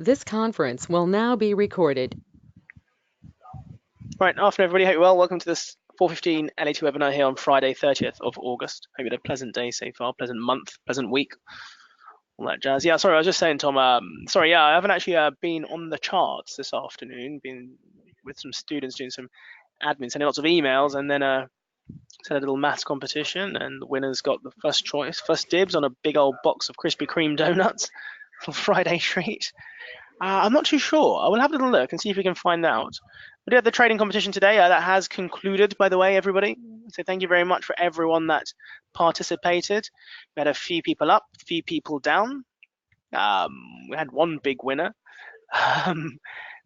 This conference will now be recorded. Right, afternoon everybody, hope you're well. Welcome to this 4:15 LAT webinar here on Friday, 30th of August. Hope you had a pleasant day so far, pleasant month, pleasant week, all that jazz. Yeah, sorry, I was just saying, Tom, I haven't actually been on the charts this afternoon, been with some students doing some admin, sending lots of emails, and then had a little maths competition, and the winners got the first choice, first dibs on a big old box of Krispy Kreme donuts for Friday treat. I'm not too sure. I will have a little look and see if we can find out. We did have the trading competition today. That has concluded, by the way, everybody. So thank you very much for everyone that participated. We had a few people up, a few people down. We had one big winner,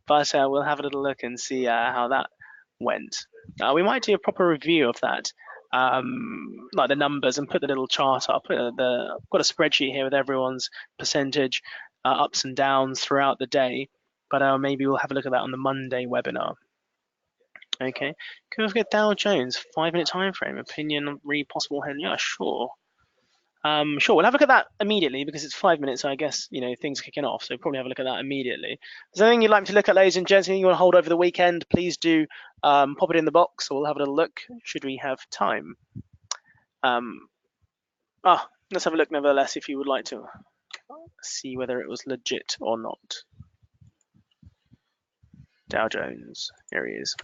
but we'll have a little look and see how that went. We might do a proper review of that, like the numbers, and put the little chart up. I've got a spreadsheet here with everyone's percentage ups and downs throughout the day, but maybe we'll have a look at that on the Monday webinar. Okay, can we get Dow Jones 5-minute time frame opinion re possible hand? Yeah, sure. Sure, we'll have a look at that immediately because it's 5 minutes. So I guess things are kicking off, so probably have a look at that immediately. Is there anything you'd like me to look at, ladies and gents? Anything you want to hold over the weekend? Please do pop it in the box, or we'll have a little look should we have time. Let's have a look nevertheless if you would like to see whether it was legit or not. Dow Jones, here he is.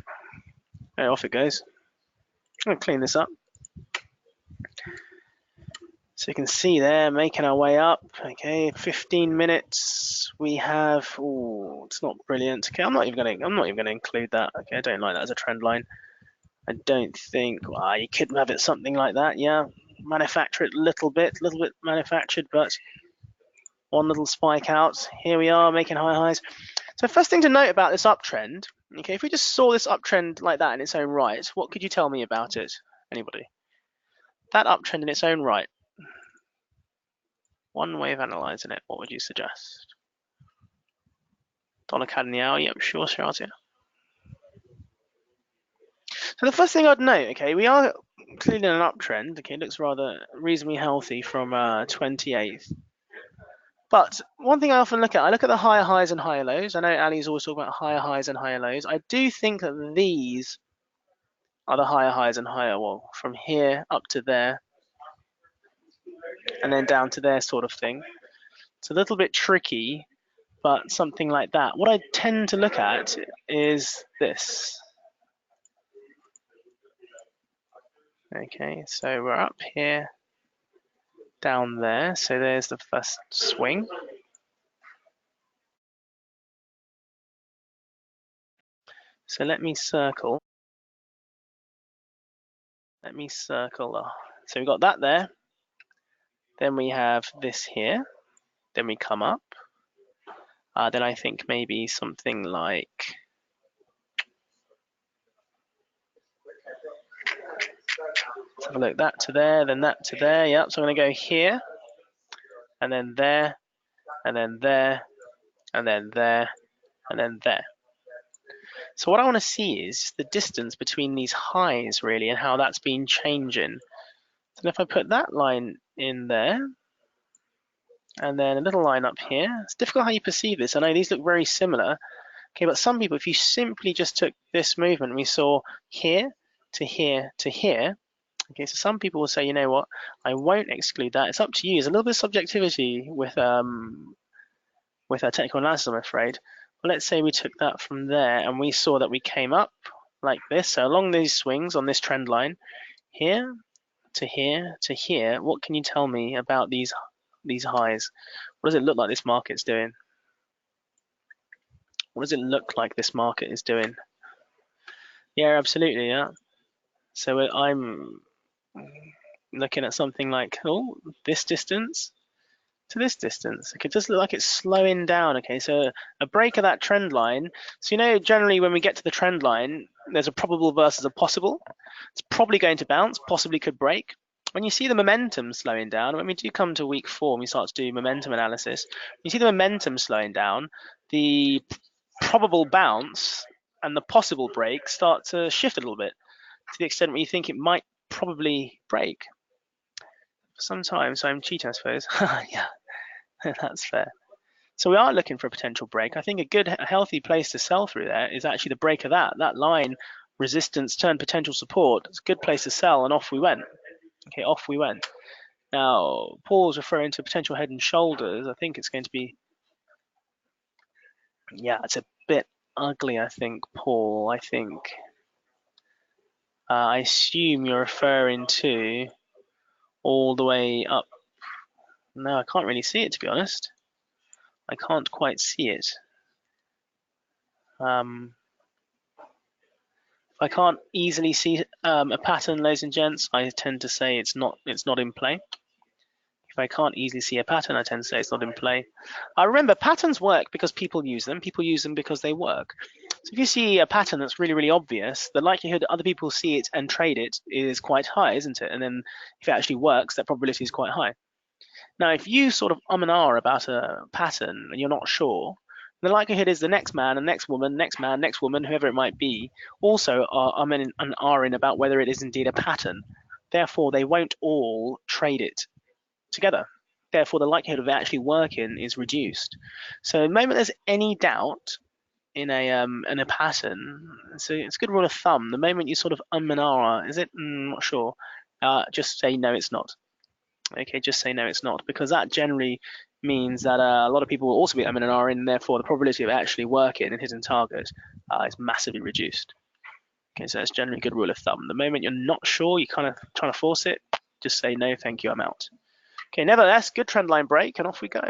Okay, off it goes. I'm going to clean this up. So you can see there, making our way up. Okay, 15 minutes. We have. Oh, it's not brilliant. Okay, I'm not even gonna include that. Okay, I don't like that as a trend line. I don't think. Well, you could have it something like that. Yeah, manufacture it a little bit manufactured, but one little spike out. Here we are making high highs. So first thing to note about this uptrend. Okay, if we just saw this uptrend like that in its own right, what could you tell me about it? Anybody? That uptrend in its own right. One way of analysing it, what would you suggest? Dollar CAD in the hour, yep, sure, Shazia. So the first thing I'd note, okay, we are clearly in an uptrend. Okay, it looks rather reasonably healthy from 28th. But one thing I often look at, I look at the higher highs and higher lows. I know Ali's always talking about higher highs and higher lows. I do think that these are the higher highs and higher, well, from here up to there, and then down to there sort of thing. It's a little bit tricky, but something like that. What I tend to look at is this. Okay, so we're up here, down there. So there's the first swing. So let me circle. So we've got that there. Then we have this here. Then we come up. Then I think maybe something like let's have a look. That to there, then that to there. Yep. So I'm going to go here, and then there, and then there, and then there, and then there. So what I want to see is the distance between these highs really and how that's been changing. So if I put that line in there and then a little line up here, it's difficult how you perceive this. I know these look very similar. Okay, but some people, if you simply just took this movement, we saw here to here to here. Okay, so some people will say, you know what, I won't exclude that. It's up to you. There's a little bit of subjectivity with our technical analysis, I'm afraid. Let's say we took that from there and we saw that we came up like this. So along these swings on this trend line, here to here to here, what can you tell me about these highs? What does it look like this market's doing? What does it look like this market is doing? Yeah, absolutely, yeah. So I'm looking at something like, oh, this distance to this distance. Okay, it does look like it's slowing down. Okay, so a break of that trend line. So generally when we get to the trend line, there's a probable versus a possible. It's probably going to bounce, possibly could break. When you see the momentum slowing down, when we do come to week 4 and we start to do momentum analysis, you see the momentum slowing down, the probable bounce and the possible break start to shift a little bit to the extent where you think it might probably break. Sometimes, so I'm cheating, I suppose. Yeah, that's fair. So we are looking for a potential break. I think a healthy place to sell through there is actually the break of that line, resistance turn potential support. It's a good place to sell, and off we went. Okay, off we went. Now, Paul's referring to potential head and shoulders. I think it's going to be, yeah, it's a bit ugly, I think, Paul. I assume you're referring to all the way up. No, I can't really see it, to be honest. I can't quite see it. If I can't easily see a pattern, ladies and gents, I tend to say it's not in play. If I can't easily see a pattern, I tend to say it's not in play. Remember, patterns work because people use them. People use them because they work. So if you see a pattern that's really, really obvious, the likelihood that other people see it and trade it is quite high, isn't it? And then if it actually works, that probability is quite high. Now, if you sort of and ah about a pattern and you're not sure, the likelihood is the next man and next woman, next man, next woman, whoever it might be, also are and are in about whether it is indeed a pattern. Therefore, they won't all trade it together. Therefore, the likelihood of it actually working is reduced. So the moment there's any doubt in a pattern, so it's a good rule of thumb. The moment you sort of and ah, is it? Not sure. Just say no, it's not. Okay, just say no, it's not, because that generally means that a lot of people will also be and are in, therefore the probability of it actually working and hitting target is massively reduced. Okay, so that's generally a good rule of thumb. The moment you're not sure, you're kind of trying to force it, just say no, thank you, I'm out. Okay, nevertheless, good trend line break, and off we go.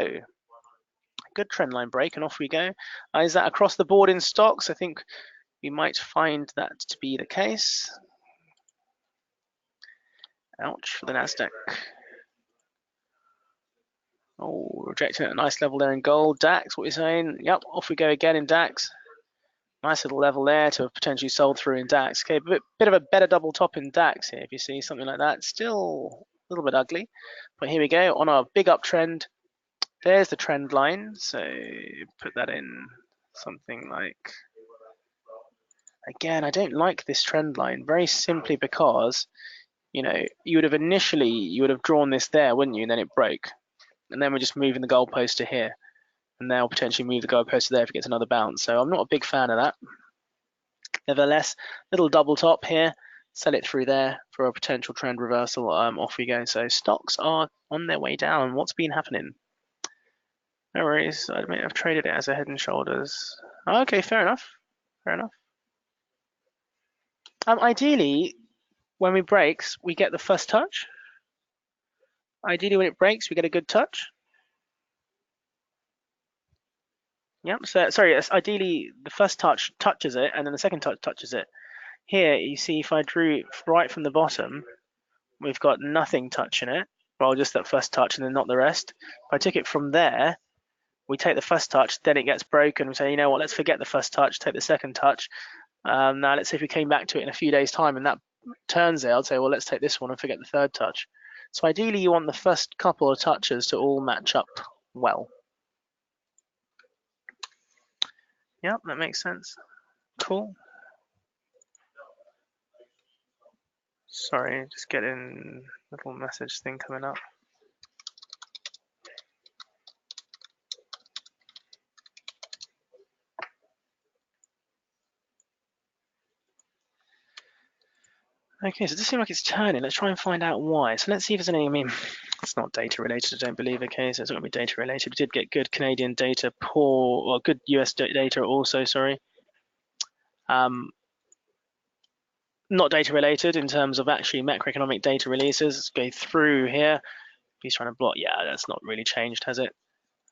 Good trend line break, and off we go. Is that across the board in stocks? I think we might find that to be the case. Ouch for the Nasdaq. Oh, rejecting at a nice level there in gold. DAX, what are you saying? Yep, off we go again in DAX. Nice little level there to have potentially sold through in DAX. Okay, bit of a better double top in DAX here, if you see something like that. Still a little bit ugly, but here we go on a big uptrend. There's the trend line, so put that in something like, again, I don't like this trend line, very simply because, you would have drawn this there, wouldn't you? And then it broke. And then we're just moving the goalpost to here. And now potentially move the goalpost to there if it gets another bounce. So I'm not a big fan of that. Nevertheless, little double top here. Sell it through there for a potential trend reversal. Off we go. So stocks are on their way down. What's been happening? No worries. I may have traded it as a head and shoulders. Okay, fair enough. Fair enough. Ideally, when it breaks, we get the first touch. Ideally, when it breaks, we get a good touch. Yep. So sorry. Ideally, the first touch touches it, and then the second touch touches it. Here, you see, if I drew right from the bottom, we've got nothing touching it. Well, just that first touch, and then not the rest. If I took it from there, we take the first touch, then it gets broken. We say, you know what? Let's forget the first touch. Take the second touch. Now, let's say if we came back to it in a few days' time, and that turns there, I'd say, well, let's take this one and forget the third touch. So ideally, you want the first couple of touches to all match up well. Yeah, that makes sense. Cool. Sorry, just getting a little message thing coming up. Okay, so it does seem like it's turning. Let's try and find out why. So let's see if there's any, it's not data related, I don't believe. Okay, so it's not going to be data related. We did get good Canadian data, good US data also, sorry. Not data related in terms of actually macroeconomic data releases. Let's go through here. He's trying to block. Yeah, that's not really changed, has it?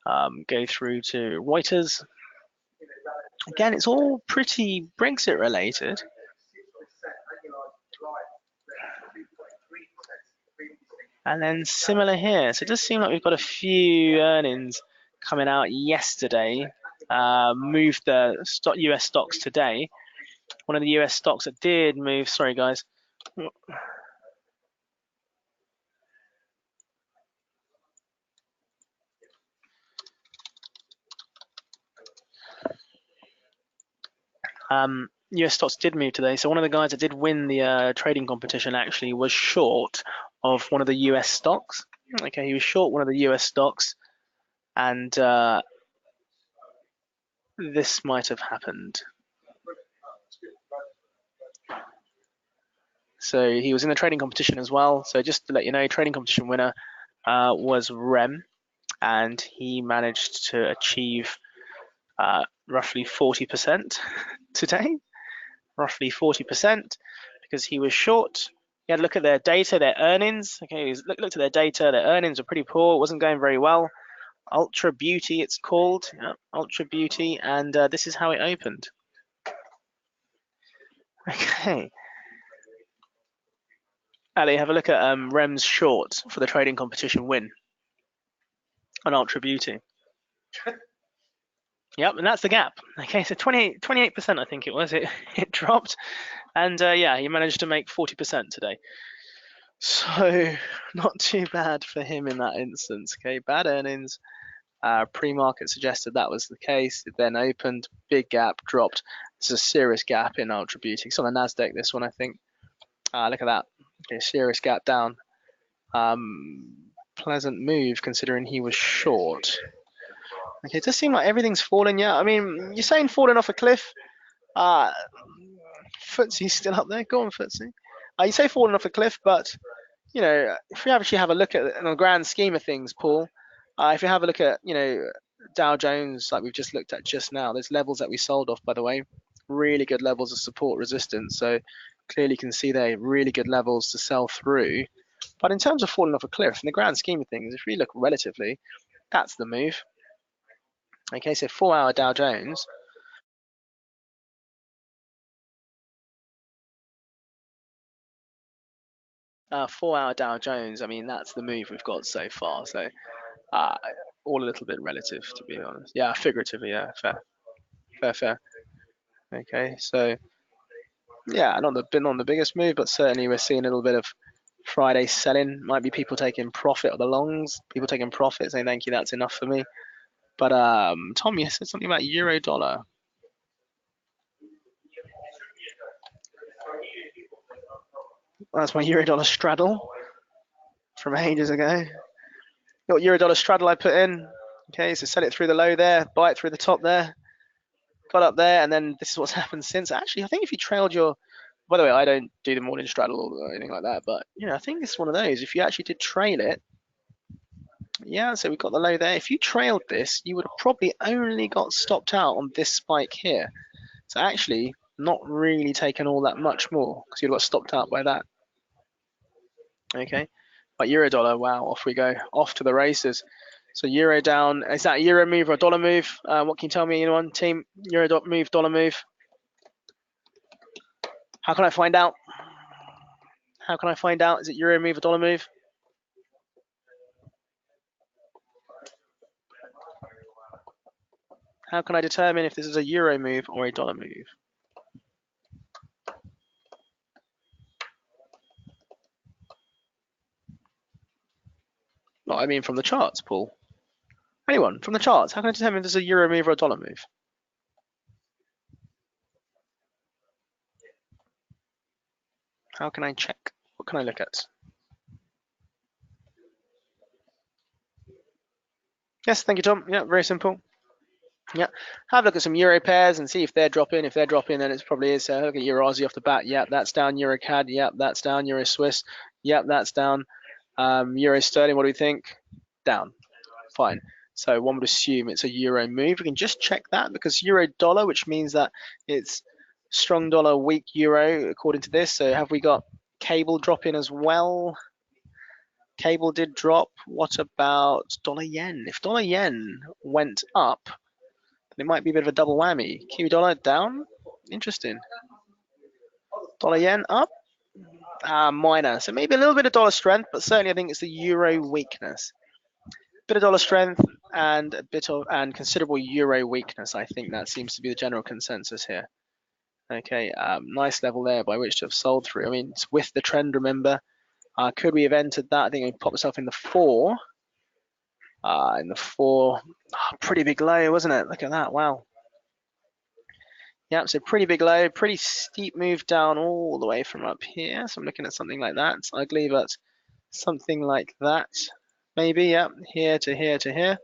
Go through to Reuters. Again, it's all pretty Brexit related. And then similar here. So it does seem like we've got a few earnings coming out yesterday. Moved the US stocks today. One of the US stocks that did move, sorry guys. US stocks did move today. So one of the guys that did win the trading competition actually was short of one of the US stocks. Okay, he was short one of the US stocks, and this might have happened. So he was in the trading competition as well. So just to let you know, trading competition winner was Rem, and he managed to achieve roughly 40% today. Roughly 40% because he was short. He had a look at their data, their earnings. Okay, he looked at their data. Their earnings were pretty poor. It wasn't going very well. Ultra Beauty, it's called. Yeah, Ultra Beauty, and this is how it opened. Okay. Ali, have a look at Rem's short for the trading competition win on Ultra Beauty. Yep, and that's the gap. Okay, so 28%, I think it was. It dropped, and yeah, he managed to make 40% today. So not too bad for him in that instance. Okay, bad earnings. Pre-market suggested that was the case. It then opened, big gap, dropped. It's a serious gap in Ultra Beauty. It's on the Nasdaq. This one, I think. Look at that. Okay, serious gap down. Pleasant move considering he was short. Okay, it does seem like everything's falling. Yeah, I mean, you're saying falling off a cliff. Footsie's still up there. Go on, Footsie. You say falling off a cliff, but you know, if you actually have a look at it in the grand scheme of things, Paul, if you have a look at, you know, Dow Jones, like we've just looked at just now, there's levels that we sold off, by the way, really good levels of support resistance. So clearly you can see there, really good levels to sell through. But in terms of falling off a cliff, in the grand scheme of things, if we look relatively, that's the move. Okay, so 4-hour Dow Jones. Four-hour Dow Jones, I mean, that's the move we've got so far. So all a little bit relative, to be honest. Yeah, figuratively, yeah, fair. Okay, so yeah, not the biggest move, but certainly we're seeing a little bit of Friday selling. Might be people taking profit of the longs, people taking profit, saying thank you, that's enough for me. But Tom, you said something about euro dollar. That's my euro dollar straddle from ages ago. Got euro dollar straddle I put in. Okay, so sell it through the low there, buy it through the top there, got up there, and then this is what's happened since. Actually, I think if you trailed your, by the way, I don't do the morning straddle or anything like that, but you know, I think it's one of those. If you actually did trail it, yeah, so we've got the low there. If you trailed this, you would have probably only got stopped out on this spike here. So actually, not really taken all that much more because you'd got stopped out by that. Okay, but euro dollar, wow, off we go, off to the races. So euro down, is that a euro move or a dollar move? What can you tell me, anyone? Team, euro move, dollar move? How can I find out? How can I find out? Is it euro move or dollar move? How can I determine if this is a euro move or a dollar move? No, I mean from the charts, Paul. Anyone from the charts? How can I determine if this is a euro move or a dollar move? How can I check? What can I look at? Yes, thank you, Tom. Yeah, very simple. Yeah, have a look at some euro pairs and see if they're dropping. If they're dropping, then it probably is. Look at euro Aussie off the bat. Yep, that's down. Euro CAD. Yep, that's down. Euro Swiss. Yep, that's down. Euro sterling. What do we think? Down. Fine. So one would assume it's a euro move. We can just check that because euro dollar, which means that it's strong dollar, weak euro, according to this. So have we got cable dropping as well? Cable did drop. What about dollar yen? If dollar yen went up, then it might be a bit of a double whammy. Kiwi dollar down. Interesting. Dollar yen up. Minor. So maybe a little bit of dollar strength, but certainly I think it's the euro weakness. Bit of dollar strength and a bit of considerable euro weakness. I think that seems to be the general consensus here. Okay, nice level there by which to have sold through. I mean, it's with the trend, remember. Could we have entered that? I think we popped myself in the 4. In the 4, pretty big low, wasn't it? Look at that, wow. Yeah, so pretty big low, pretty steep move down all the way from up here. So I'm looking at something like that. It's ugly, but something like that. Maybe, yeah, here to here to here.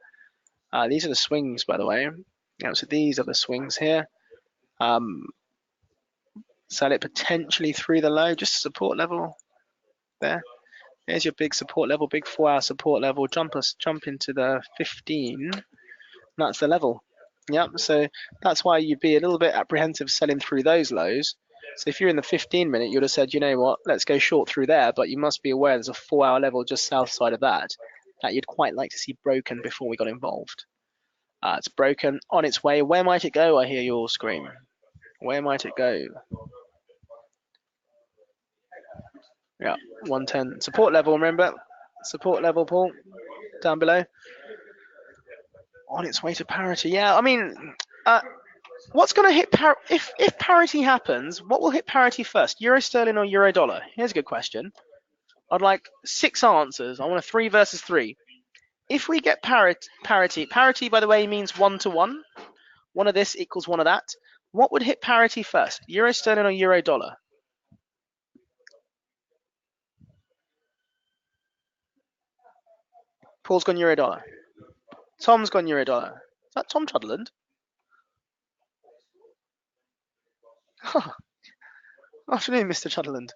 These are the swings, by the way. Yeah, so these are the swings here. Sell it potentially through the low, just support level there. There's your big support level, big 4-hour support level. Jump into the 15. That's the level. Yep. So that's why you'd be a little bit apprehensive selling through those lows. So if you're in the 15-minute, you'd have said, you know what, let's go short through there. But you must be aware there's a 4-hour level just south side of that you'd quite like to see broken before we got involved. It's broken, on its way. Where might it go? I hear you all scream. Where might it go? Yeah, 110 support level. Remember, support level, Paul, down below. On its way to parity. Yeah, I mean, what's going to hit if parity happens? What will hit parity first? Euro sterling or euro dollar? Here's a good question. I'd like 6 answers. I want a 3 versus 3. If we get parity, by the way, means 1-to-1. One of this equals one of that. What would hit parity first? Euro sterling or euro dollar? Paul's gone euro dollar. Tom's gone euro dollar. Is that Tom Chudland? Afternoon, Mr. Chudland.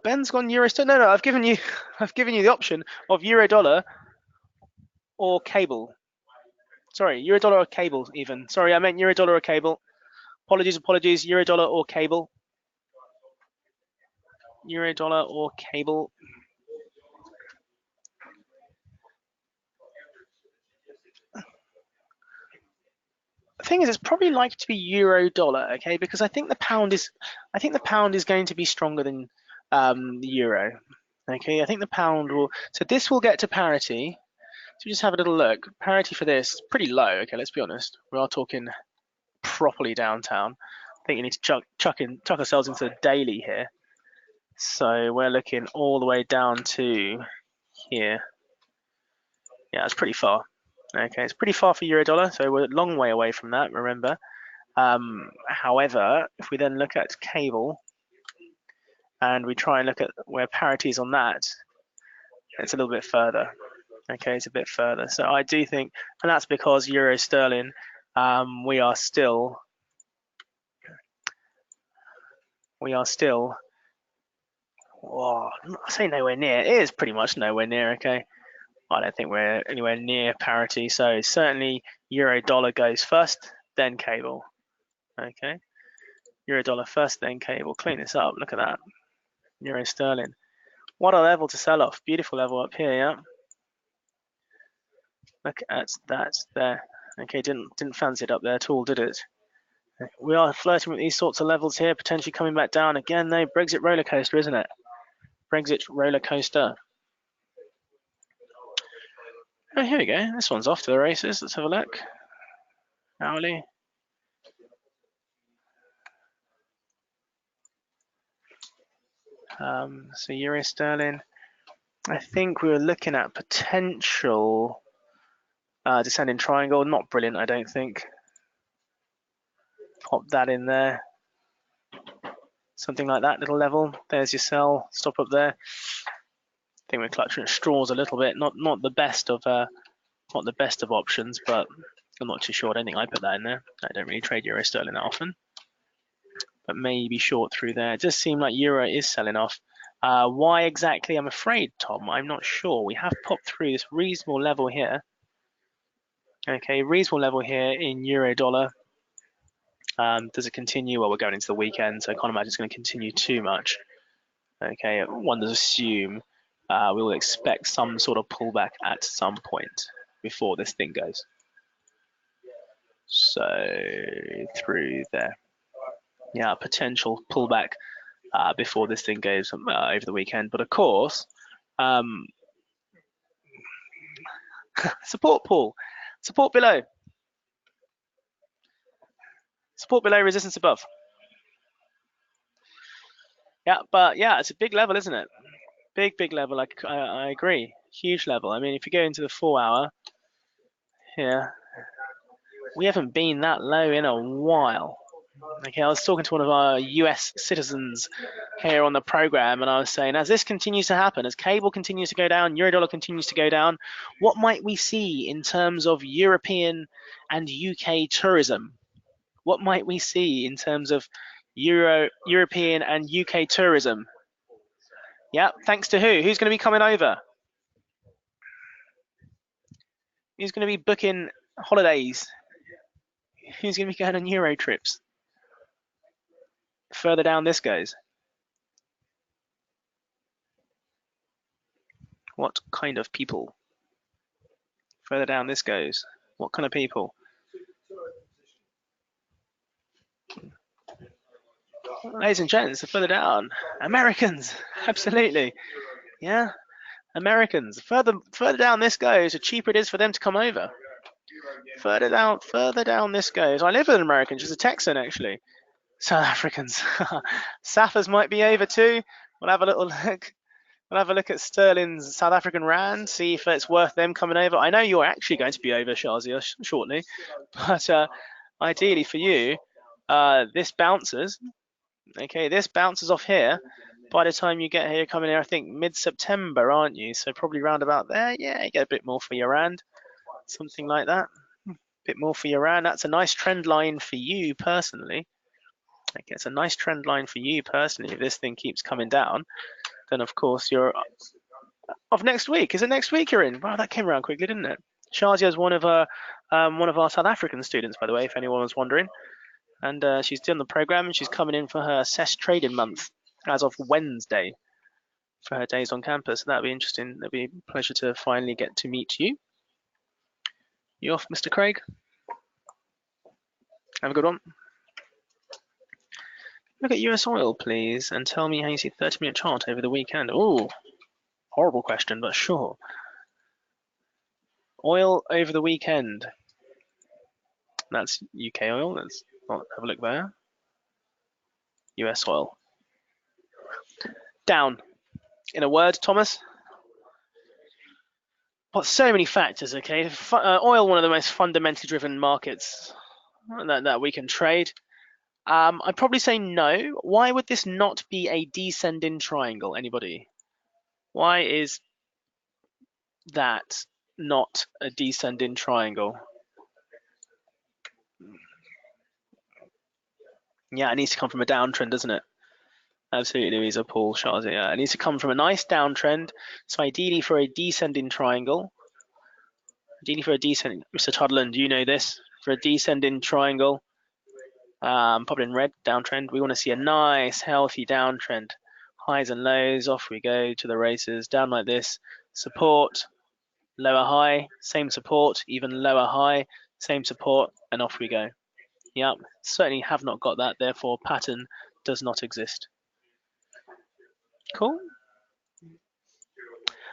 Ben's gone euro sterling. No, I've given you the option of euro dollar or cable. Sorry, euro dollar or cable even. Sorry, I meant euro dollar or cable. Apologies. Euro dollar or cable. Euro dollar or cable. The thing is, it's probably likely to be euro dollar, okay? Because I think the pound is going to be stronger than the euro. Okay, I think the pound will. So this will get to parity. So just have a little look. Parity for this is pretty low. Okay, let's be honest. We are talking properly downtown. I think you need to chuck ourselves into the daily here. So we're looking all the way down to here. Yeah, it's pretty far. Okay, it's pretty far for euro dollar, so we're a long way away from that, remember. However, if we then look at cable and we try and look at where parity is on that, it's a little bit further. Okay, it's a bit further. So I do think, and that's because euro sterling, we are still, oh, I say nowhere near. It is pretty much nowhere near. Okay, I don't think we're anywhere near parity. So certainly euro dollar goes first, then cable. Okay, euro dollar first, then cable. Clean this up. Look at that. Euro sterling. What a level to sell off. Beautiful level up here, yeah. Look at that there. Okay, didn't fancy it up there at all, did it? We are flirting with these sorts of levels here, potentially coming back down again though. Brexit roller coaster, isn't it? Brexit roller coaster. Oh, here we go. This one's off to the races. Let's have a look. Hourly. So euro sterling. I think we were looking at potential descending triangle. Not brilliant, I don't think. Pop that in there. Something like that little level. There's your sell. Stop up there. I think we're clutching at straws a little bit. Not the best of options, but I'm not too sure. I don't think I put that in there. I don't really trade euro sterling that often, but maybe short through there. It does seem like euro is selling off. Why exactly? I'm afraid, Tom, I'm not sure. We have popped through this reasonable level here. Okay, reasonable level here in euro dollar. Does it continue? Well, we're going into the weekend, so I can't imagine it's going to continue too much. Okay, one does assume we will expect some sort of pullback at some point before this thing goes. So through there. Yeah, potential pullback before this thing goes over the weekend. But of course, support Paul, support below. Support below, resistance above. Yeah, but yeah, it's a big level, isn't it? Big level. I agree. Huge level. I mean, if you go into the 4-hour here, we haven't been that low in a while. Okay, I was talking to one of our US citizens here on the program, and I was saying, as this continues to happen, as cable continues to go down, Eurodollar continues to go down, what might we see in terms of European and UK tourism? What might we see in terms of European and UK tourism? Yeah, thanks to who? Who's going to be coming over? Who's going to be booking holidays? Who's going to be going on Euro trips? Further down this goes. What kind of people? Further down this goes. What kind of people? Ladies and gents, further down. Americans, absolutely. Yeah, Americans. Further down this goes, the cheaper it is for them to come over. Further down this goes. I live with an American, she's a Texan actually. South Africans. Saffers might be over too. We'll have a little look. We'll have a look at Sterling's South African Rand, see if it's worth them coming over. I know you're actually going to be over, Shazia, shortly. But ideally for you, this bounces. Okay, this bounces off here. By the time you get here, coming here, I think mid-September, aren't you? So probably round about there. Yeah, you get a bit more for your Rand. Something like that. A bit more for your Rand. That's a nice trend line for you personally. Okay, it's a nice trend line for you personally. If this thing keeps coming down, then of course you're off next week. Is it next week you're in? Wow, that came around quickly, didn't it? Shazia is one of our South African students, by the way, if anyone was wondering. And she's done the program and she's coming in for her assessed trading month as of Wednesday for her days on campus. So that'll be interesting. It'll be a pleasure to finally get to meet you. You off, Mr. Craig? Have a good one. Look at US oil, please, and tell me how you see 30-minute chart over the weekend. Oh, horrible question, but sure. Oil over the weekend. That's UK oil. Let's have a look there. US oil. Down. In a word, Thomas? Well, so many factors, okay? Oil, one of the most fundamentally driven markets that we can trade. I'd probably say no. Why would this not be a descending triangle? Anybody? Why is that not a descending triangle? Yeah, it needs to come from a downtrend, doesn't it? Absolutely, Louisa, Paul, Shazia. It needs to come from a nice downtrend. So ideally for a descending triangle. Ideally for a descending, Mr. Tudland, you know this. For a descending triangle, probably in red, downtrend, we want to see a nice, healthy downtrend. Highs and lows, off we go to the races, down like this. Support, lower high, same support, even lower high, same support, and off we go. Yep, certainly have not got that, therefore pattern does not exist. Cool.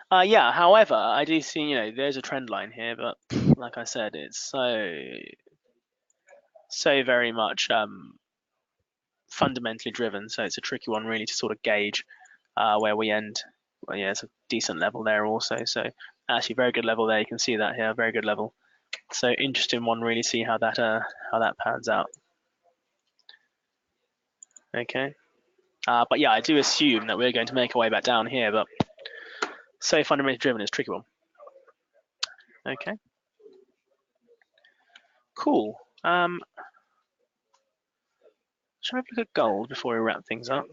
Yeah, however, I do see, there's a trend line here, but like I said, it's so very much fundamentally driven, so it's a tricky one really to sort of gauge where we end. Well, yeah, it's a decent level there also, so actually very good level there. You can see that here, very good level. So interesting one, really see how that pans out. Okay, but yeah, I do assume that we're going to make our way back down here, but so fundamentally driven is a tricky one. Okay, cool. Shall I look at gold before we wrap things up?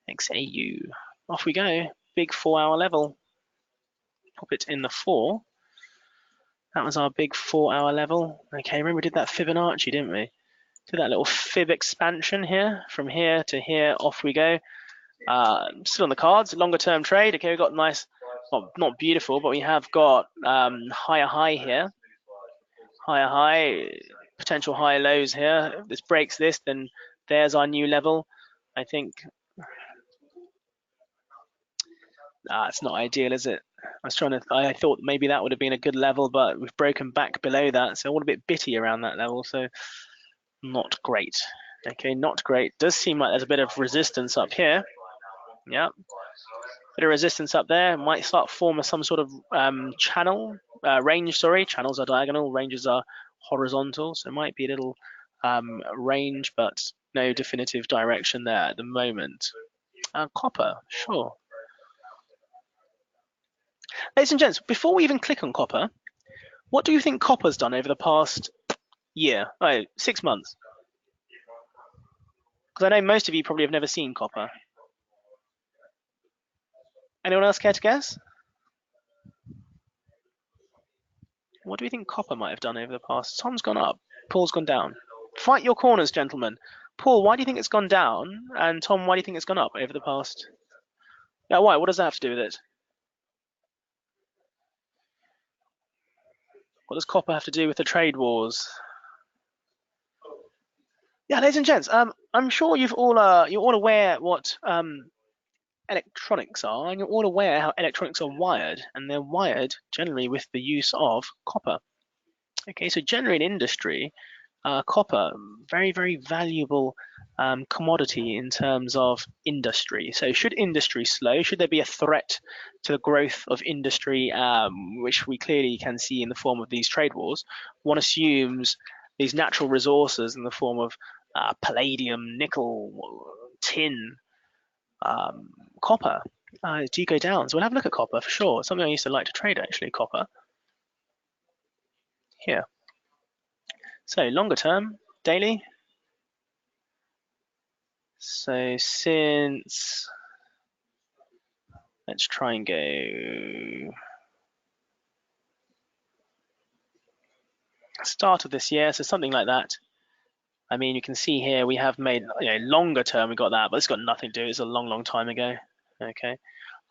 XAU. Off we go. Big 4-hour level. Pop it in the 4. That was our big 4-hour level. Okay, remember we did that Fibonacci, didn't we? Did that little fib expansion here. From here to here, off we go. Still on the cards, longer term trade. Okay, we've got nice, well, not beautiful, but we have got higher high here. Higher high, potential higher lows here. If this breaks this, then there's our new level. I think it's not ideal, is it? I thought maybe that would have been a good level, but we've broken back below that, so all a bit bitty around that level, so not great. Okay, not great. Does seem like there's a bit of resistance up here. Yeah, bit of resistance up there. Might start forming some sort of channel range. Sorry, channels are diagonal, ranges are horizontal, so it might be a little range, but no definitive direction there at the moment. Copper, sure. Ladies and gents, before we even click on copper, what do you think copper's done over the past year? 6 months? Because I know most of you probably have never seen copper. Anyone else care to guess? What do we think copper might have done over the past? Tom's gone up, Paul's gone down. Fight your corners, gentlemen. Paul, why do you think it's gone down? And Tom, why do you think it's gone up over the past? Yeah, why? What does that have to do with it? What does copper have to do with the trade wars? Yeah, ladies and gents, I'm sure you're all aware what electronics are, and you're all aware how electronics are wired, and they're wired generally with the use of copper. Okay, so generally in industry, copper, very, very valuable commodity in terms of industry. So should industry slow, should there be a threat to the growth of industry, which we clearly can see in the form of these trade wars, one assumes these natural resources in the form of palladium, nickel, tin, copper do go down. So we'll have a look at copper for sure. It's something I used to like to trade actually, copper. Here. So longer term, daily. So since, let's try and go start of this year, so something like that. I mean, you can see here we have made, longer term we got that, but it's got nothing to do. It's a long, long time ago. Okay,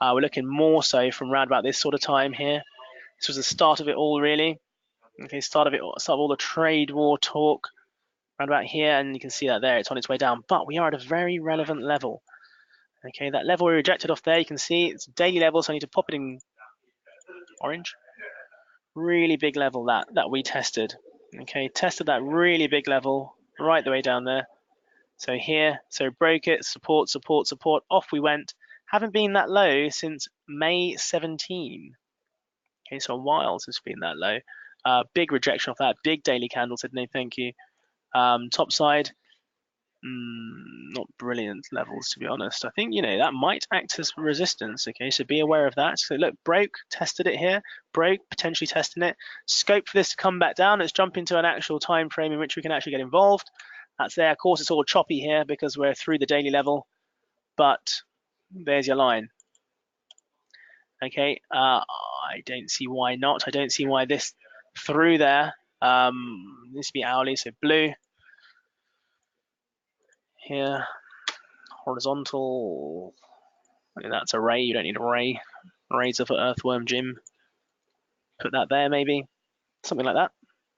we're looking more so from around about this sort of time here. This was the start of it all, really. Okay, start of all the trade war talk around about here, and you can see that there, it's on its way down. But we are at a very relevant level. Okay, that level we rejected off there, you can see it's daily level, so I need to pop it in orange. Really big level that we tested. Okay, tested that really big level right the way down there. So here, so broke it, support, support, support, off we went. Haven't been that low since May 17. Okay, so a while since it's been that low. Big rejection off that, big daily candle, said no thank you. Top side, not brilliant levels, to be honest. I think, that might act as resistance. Okay, so be aware of that. So look, broke, tested it here, broke, potentially testing it. Scope for this to come back down. Let's jump into an actual time frame in which we can actually get involved. That's there. Of course, it's all choppy here because we're through the daily level, but there's your line. Okay, I don't see why not. I don't see why this through there. This would be hourly, so blue. Here, horizontal, that's a ray, you don't need a ray. Rays of earthworm Jim, put that there maybe, something like that.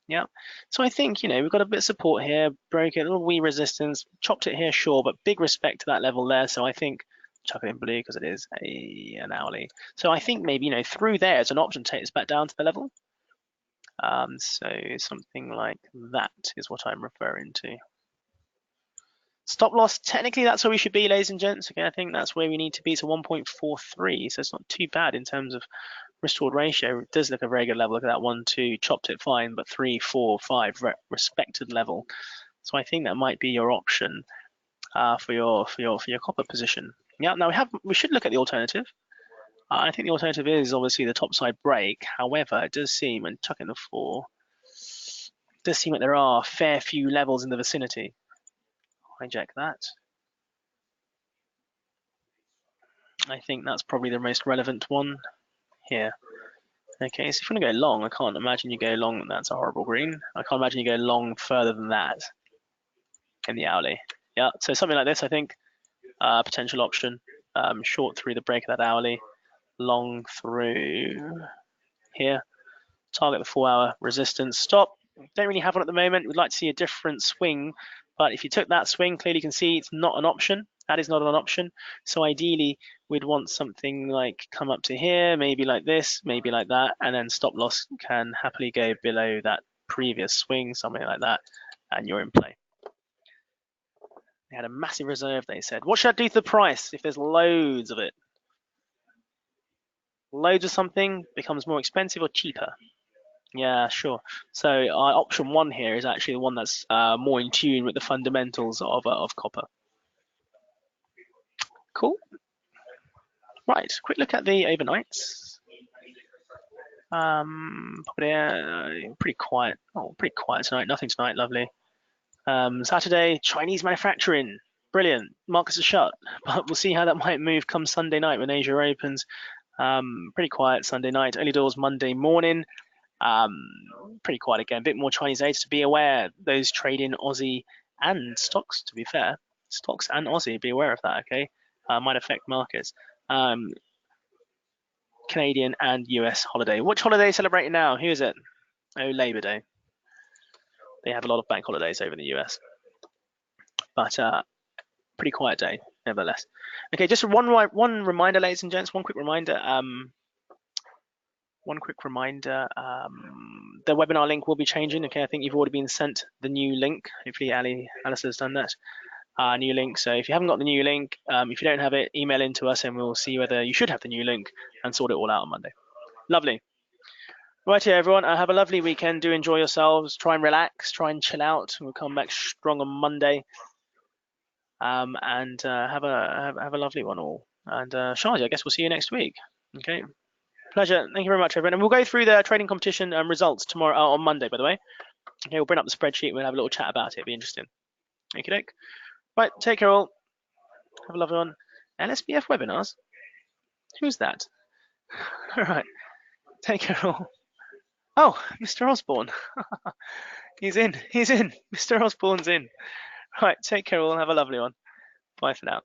Yeah, so I think, we've got a bit of support here, broke it, a little wee resistance, chopped it here, sure, but big respect to that level there. So I think, chuck it in blue because it is an hourly. So I think maybe, through there as an option, take this back down to the level. So something like that is what I'm referring to. Stop loss, technically that's where we should be, ladies and gents. Okay, I think that's where we need to be, so 1.43, so it's not too bad in terms of risk reward ratio. It does look a very good level. Look at that, 1, 2, chopped it fine, but 3, 4, 5, respected level. So I think that might be your option for your copper position. Yeah, now we should look at the alternative. I think the alternative is obviously the topside break. However, it does seem, and chuck in the 4, it does seem like there are a fair few levels in the vicinity. Hijack that. I think that's probably the most relevant one here. Okay, so if you want to go long, I can't imagine you go long. That's a horrible green. I can't imagine you go long further than that in the hourly. Yeah, so something like this, I think, potential option. Short through the break of that hourly, long through here. Target the 4-hour resistance. Stop. Don't really have one at the moment. We'd like to see a different swing, but if you took that swing, clearly you can see it's not an option. That is not an option. So ideally, we'd want something like come up to here, maybe like this, maybe like that, and then stop loss can happily go below that previous swing, something like that, and you're in play. They had a massive reserve, they said. What should I do to the price if there's loads of it? Loads of something becomes more expensive or cheaper? Yeah, sure. So option one here is actually the one that's more in tune with the fundamentals of copper. Cool. Right. Quick look at the overnights. Pretty quiet. Oh, pretty quiet tonight. Nothing tonight. Lovely. Saturday, Chinese manufacturing. Brilliant. Markets are shut, but we'll see how that might move come Sunday night when Asia opens. Pretty quiet Sunday night. Early doors Monday morning. Pretty quiet again. A bit more Chinese data to be aware. Those trade in Aussie and stocks, to be fair. Stocks and Aussie, be aware of that, okay? Might affect markets. Canadian and US holiday. Which holiday are you celebrating now? Who is it? Oh, Labor Day. They have a lot of bank holidays over in the US. But pretty quiet day, nevertheless. Okay, just one reminder, ladies and gents. One quick reminder. The webinar link will be changing. Okay, I think you've already been sent the new link. Hopefully, Alice has done that. New link. So if you haven't got the new link, if you don't have it, email in to us and we'll see whether you should have the new link and sort it all out on Monday. Lovely. Right here, everyone. Have a lovely weekend. Do enjoy yourselves. Try and relax. Try and chill out. We'll come back strong on Monday. And have a lovely one all. And Sharjah, I guess we'll see you next week. Okay. Pleasure. Thank you very much, everyone. And we'll go through the trading competition results tomorrow on Monday, by the way. Okay, we'll bring up the spreadsheet and we'll have a little chat about it. It'll be interesting. Okay, doke. Right, take care all. Have a lovely one. LSBF webinars? Who's that? All right, take care all. Oh, Mr. Osborne. He's in. Mr. Osborne's in. Right, take care all. Have a lovely one. Bye for now.